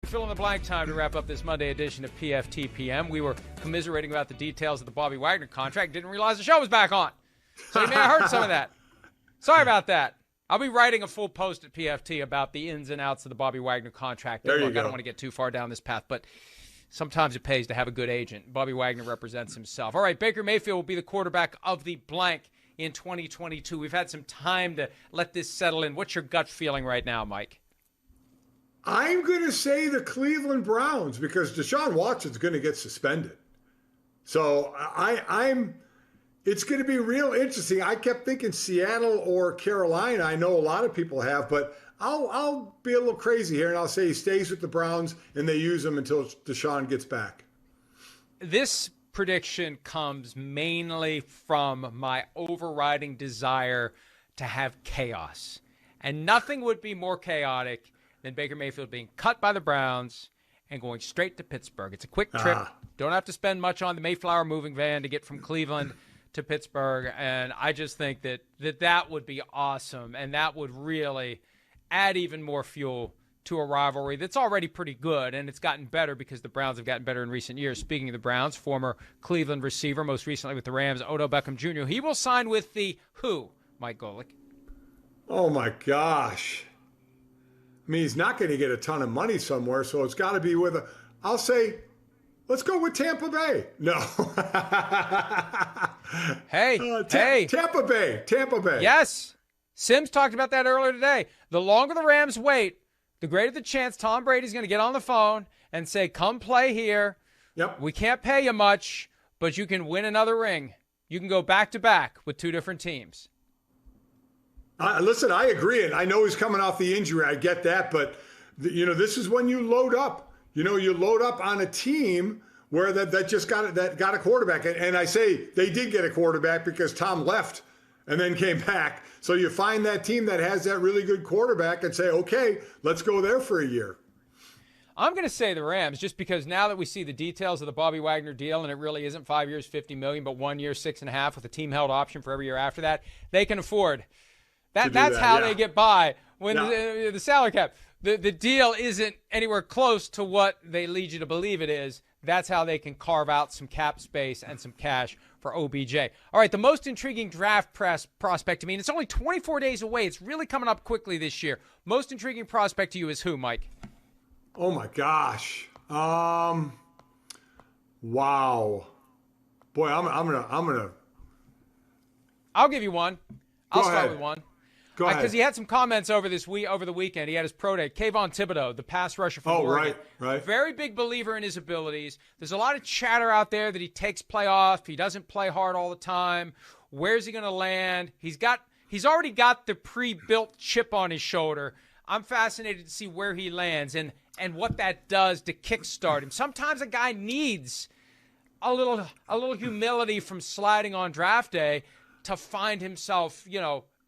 Fill in the blank time to wrap up this Monday edition of PFTPM. We were commiserating about the details of the Bobby Wagner contract. Didn't realize the show was back on. So you may have heard some of that. Sorry about that. I'll be writing a full post at PFT about the ins and outs of the Bobby Wagner contract. There you Look, go. I don't want to get too far down this path, but sometimes it pays to have a good agent. Bobby Wagner represents himself. All right, Baker Mayfield will be the quarterback of the blank in 2022. We've had some time to let this settle in. What's your gut feeling right now, Mike? I'm going to say the Cleveland Browns because Deshaun Watson's going to get suspended. So it's going to be real interesting. I kept thinking Seattle or Carolina. I know a lot of people have, but I'll be a little crazy here and I'll say he stays with the Browns and they use him until Deshaun gets back. This prediction comes mainly from my overriding desire to have chaos. And nothing would be more chaotic than Baker Mayfield being cut by the Browns and going straight to Pittsburgh. It's a quick trip. Don't have to spend much on the Mayflower moving van to get from Cleveland to Pittsburgh. And I just think that would be awesome. And that would really add even more fuel to a rivalry that's already pretty good. And it's gotten better because the Browns have gotten better in recent years. Speaking of the Browns, former Cleveland receiver, most recently with the Rams, Odell Beckham Jr., he will sign with the who, Mike Golic? Oh, my gosh. I mean, he's not going to get a ton of money somewhere, so it's got to be with I'll say, let's go with Tampa Bay. No. Hey. Tampa Bay. Yes. Sims talked about that earlier today. The longer the Rams wait, the greater the chance Tom Brady's going to get on the phone and say, come play here. Yep. We can't pay you much, but you can win another ring. You can go back-to-back with two different teams. Listen, I agree, and I know he's coming off the injury. I get that, but this is when you load up. You load up on a team where that just got a quarterback, and I say they did get a quarterback because Tom left and then came back. So you find that team that has that really good quarterback and say, okay, let's go there for a year. I'm going to say the Rams just because now that we see the details of the Bobby Wagner deal, and it really isn't 5 years, $50 million, but 1 year, $6.5 million with a team-held option for every year after that, they can afford. That's how they get by when the salary cap. The deal isn't anywhere close to what they lead you to believe it is. That's how they can carve out some cap space and some cash for OBJ. All right, the most intriguing draft prospect to me, and it's only 24 days away. It's really coming up quickly this year. Most intriguing prospect to you is who, Mike? Oh, my gosh. Wow. Boy, I'm gonna. I'll give you one. I'll start with one. Go ahead. Because he had some comments over the weekend. He had his pro day. Kayvon Thibodeau, the pass rusher from Oregon. Right. Very big believer in his abilities. There's a lot of chatter out there that he takes play off. He doesn't play hard all the time. Where's he going to land? He's already got the pre-built chip on his shoulder. I'm fascinated to see where he lands and what that does to kickstart him. Sometimes a guy needs a little humility from sliding on draft day to find himself,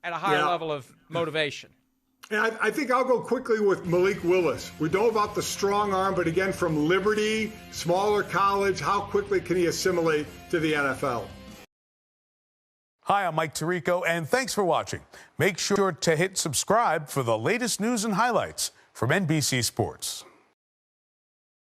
at a higher level of motivation. And I think I'll go quickly with Malik Willis. We know about the strong arm, but again, from Liberty, smaller college, how quickly can he assimilate to the NFL? Hi, I'm Mike Tirico, and thanks for watching. Make sure to hit subscribe for the latest news and highlights from NBC Sports.